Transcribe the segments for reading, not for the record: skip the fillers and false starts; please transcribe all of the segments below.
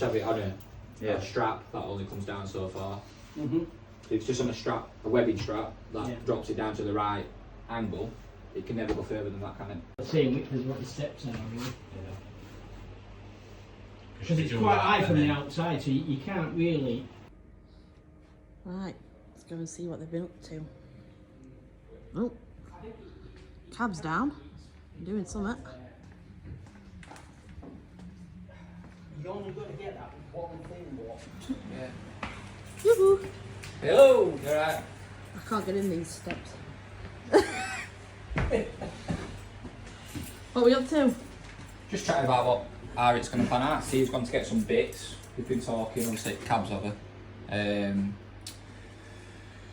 have it on a strap that only comes down so far. Mm-hmm. If it's just on a strap, a webbing strap that drops it down to the right angle, it can never go further than that, can it? The same width as what the steps are, really. Yeah. Because it's quite high from the outside, so you can't really. Right, let's go and see what they've been up to. Oh, cab's down. Doing something. You only got to get that one thing, what? Yeah. Yoo-hoo! Hello, you alright? I can't get in these steps. What are we up to? Just chatting about how it's going to pan out. Steve's gone to get some bits. We've been talking, obviously, cabs over.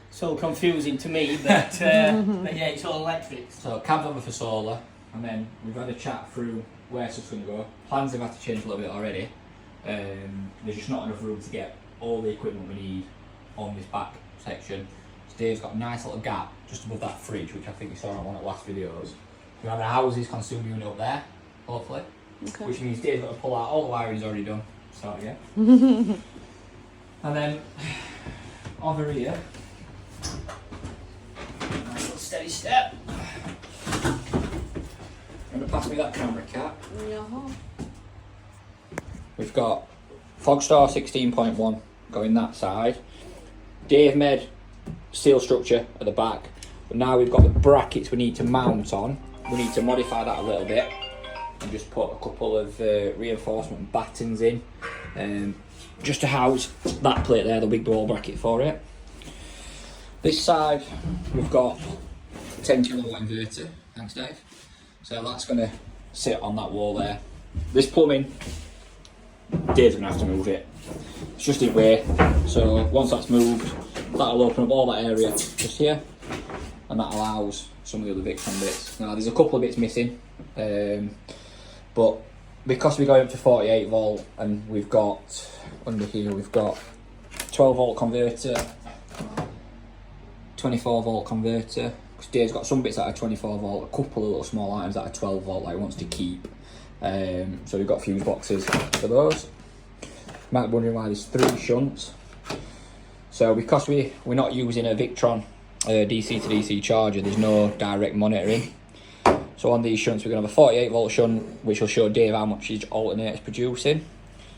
It's all confusing to me, but yeah, it's all electric. So cabs over for solar, and then we've had a chat through where stuff's going to go. Plans have had to change a little bit already. There's just not enough room to get all the equipment we need on this back section. So Dave's got a nice little gap just above that fridge, which I think you saw on one of the last videos. We have a houses consume unit up there, hopefully. Okay. Which means Dave's got to pull out all the wiring he's already done. So yeah. And then over here, nice little steady step. Going to pass me that camera cap. We've got Fogstar 16.1 going that side. Dave made steel structure at the back, but now we've got the brackets we need to mount on. We need to modify that a little bit and just put a couple of reinforcement battens in, just to house that plate there, the big wall bracket for it. This side we've got a 10 kilowatt inverter, thanks Dave. So that's going to sit on that wall there. This plumbing, Dave's going to have to move it. It's just in way, so once that's moved, that'll open up all that area just here, and that allows some of the other Victron bits. Now there's a couple of bits missing, but because we're going up to 48 volt, and we've got, under here we've got 12 volt converter, 24 volt converter, because Dave's got some bits that are 24 volt, a couple of little small items that are 12 volt that he wants to keep. So we've got fuse boxes for those. You might be wondering why there's 3 shunts. So because we're not using a Victron DC to DC charger, there's no direct monitoring. So on these shunts we're going to have a 48 volt shunt, which will show Dave how much each alternator is producing.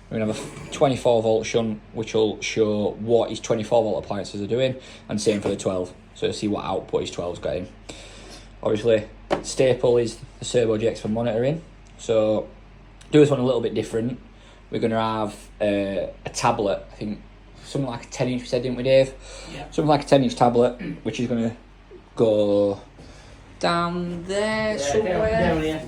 We're going to have a 24 volt shunt, which will show what his 24 volt appliances are doing, and same for the 12, so to see what output his 12's getting. Obviously, staple is the Servo GX for monitoring, so do this one a little bit different. We're going to have a tablet, I think something like a 10 inch we said, didn't we Dave? Yeah. Something like a 10 inch tablet, which is going to go down there somewhere. Down here.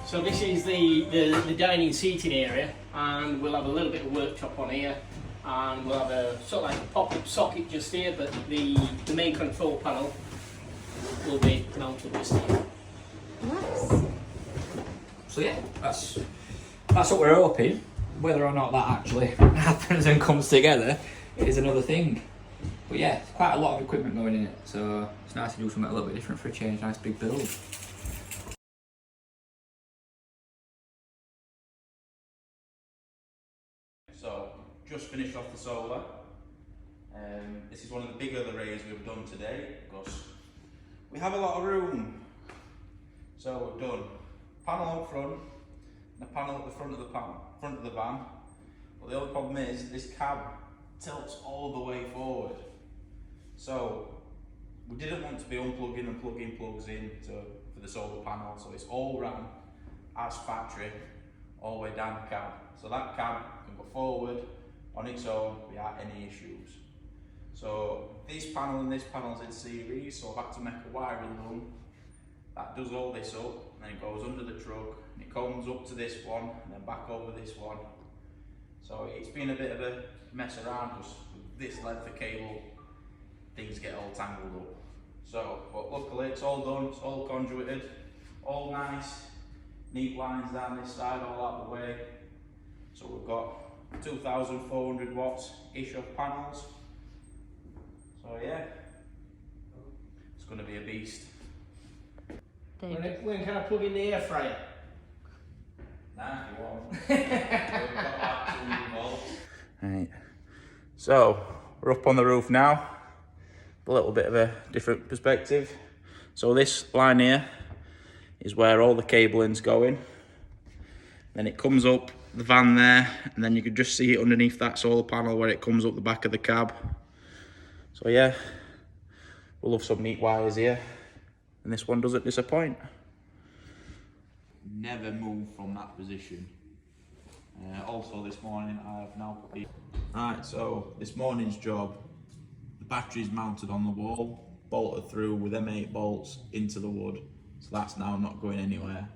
So this is the dining seating area, and we'll have a little bit of worktop on here, and we'll have a sort of like a pop-up socket just here, but the main control panel will be mounted just here. Nice. So yeah, that's what we're hoping. Whether or not that actually happens and comes together is another thing. But yeah, quite a lot of equipment going in it, so it's nice to do something a little bit different for a change. Nice big build. So, just finished off the solar. This is one of the bigger arrays we've done today because we have a lot of room. So we've done panel up front and a panel at the front of the van. But the only problem is this cab tilts all the way forward. So we didn't want to be unplugging and plugging plugs in for the solar panel, so it's all ran as factory all the way down the cab. So that cab can go forward on its own without any issues. So this panel and this panel's in series, so I've had to make a wiring loom that does all this up, and then it goes under the truck, and it comes up to this one, and then back over this one. So it's been a bit of a mess around because with this length of cable, things get all tangled up. So, but luckily it's all done, it's all conduited, all nice, neat lines down this side, all out the way. So we've got 2,400 watts-ish of panels. So yeah, it's going to be a beast. When can I plug in the air fryer? Nah, if you want. We've got like 2 volts. Right. So, we're up on the roof now. A little bit of a different perspective. So this line here is where all the cabling's going. Then it comes up the van there, and then you can just see it underneath that solar panel where it comes up the back of the cab. So yeah, we'll have some neat wires here, and this one doesn't disappoint. Never move from that position. Also this morning I have now put the... Alright, so this morning's job, the battery's mounted on the wall, bolted through with M8 bolts into the wood, so that's now not going anywhere.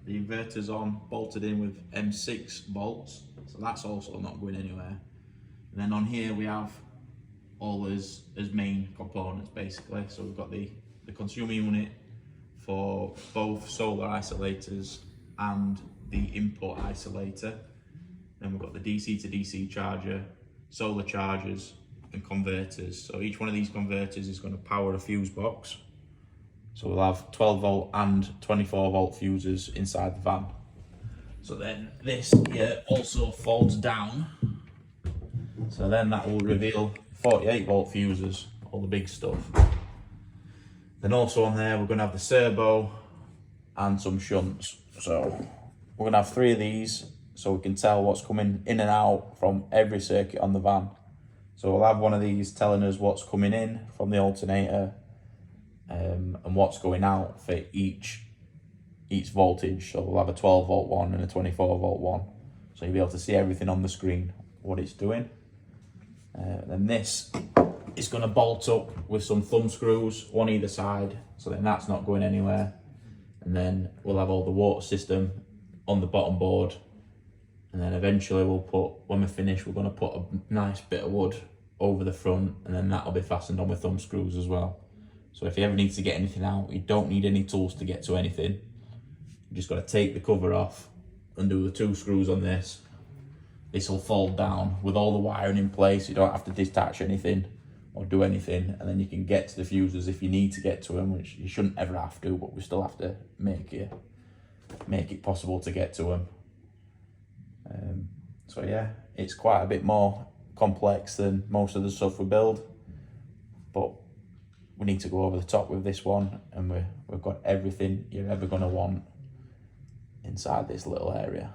The inverter's on, bolted in with M6 bolts, so that's also not going anywhere. And then on here we have all as main components basically. So we've got the consumer unit for both solar isolators and the input isolator. Then we've got the DC to DC charger, solar chargers and converters. So each one of these converters is going to power a fuse box. So we'll have 12 volt and 24 volt fuses inside the van. So then this here also folds down. So then that will reveal 48 volt fuses, all the big stuff. Then also on there we're going to have the servo and some shunts. So we're going to have 3 of these so we can tell what's coming in and out from every circuit on the van. So we'll have one of these telling us what's coming in from the alternator and what's going out for each voltage. So we'll have a 12 volt one and a 24 volt one. So you'll be able to see everything on the screen, what it's doing. Then this is going to bolt up with some thumb screws, one either side, so then that's not going anywhere. And then we'll have all the water system on the bottom board. And then eventually when we're finished, we're going to put a nice bit of wood over the front, and then that'll be fastened on with thumb screws as well. So if you ever need to get anything out, you don't need any tools to get to anything. You just got to take the cover off, undo the 2 screws on this. This will fold down with all the wiring in place. You don't have to detach anything or do anything, and then you can get to the fuses if you need to get to them, which you shouldn't ever have to, but we still have to make it possible to get to them. So yeah, it's quite a bit more complex than most of the stuff we build, but we need to go over the top with this one, and we've got everything you're ever going to want inside this little area.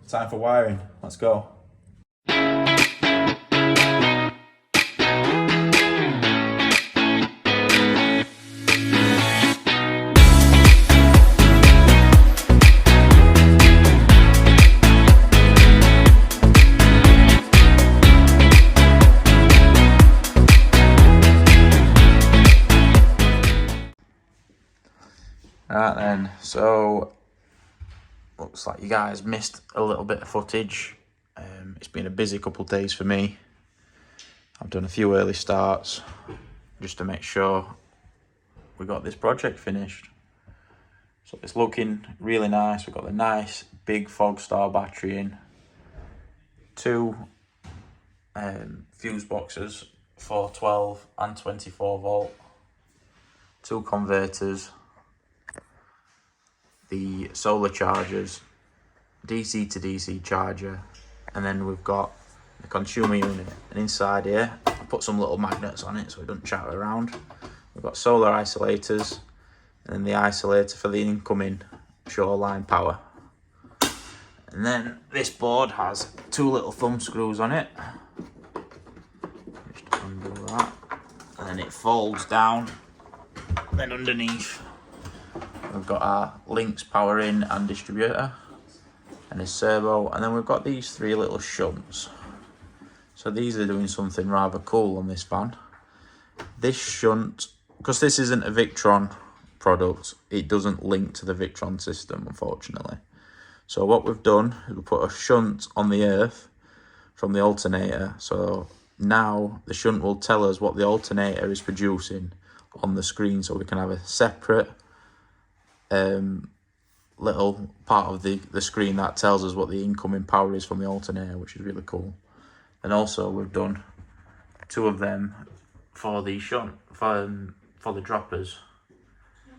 Time for wiring, let's go. Right then, so looks like you guys missed a little bit of footage. It's been a busy couple of days for me. I've done a few early starts just to make sure we got this project finished. So it's looking really nice. We've got the nice big Fogstar battery in, 2 fuse boxes for 12 and 24 volt, 2 converters, the solar chargers, DC to DC charger, and then we've got the consumer unit. And inside here, I put some little magnets on it so it doesn't chatter around. We've got solar isolators, and then the isolator for the incoming shoreline power. And then this board has 2 little thumb screws on it. Just undo that, and then it folds down. And then underneath, we've got our links power in and distributor, and a servo, and then we've got these 3 little shunts. So these are doing something rather cool on this van. This shunt, because this isn't a Victron product, it doesn't link to the Victron system, unfortunately. So what we've done is we put a shunt on the earth from the alternator. So now the shunt will tell us what the alternator is producing on the screen, so we can have a separate little part of the screen that tells us what the incoming power is from the alternator, which is really cool. And also we've done 2 of them for the shunt, for the droppers,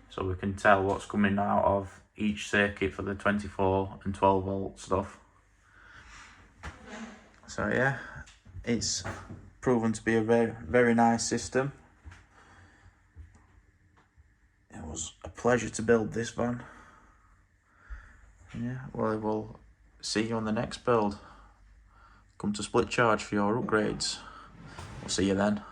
so we can tell what's coming out of each circuit for the 24 and 12 volt stuff. So yeah, it's proven to be a very nice system. It was a pleasure to build this van. Yeah, well, we'll see you on the next build. Come to Split Charge for your upgrades. We'll see you then.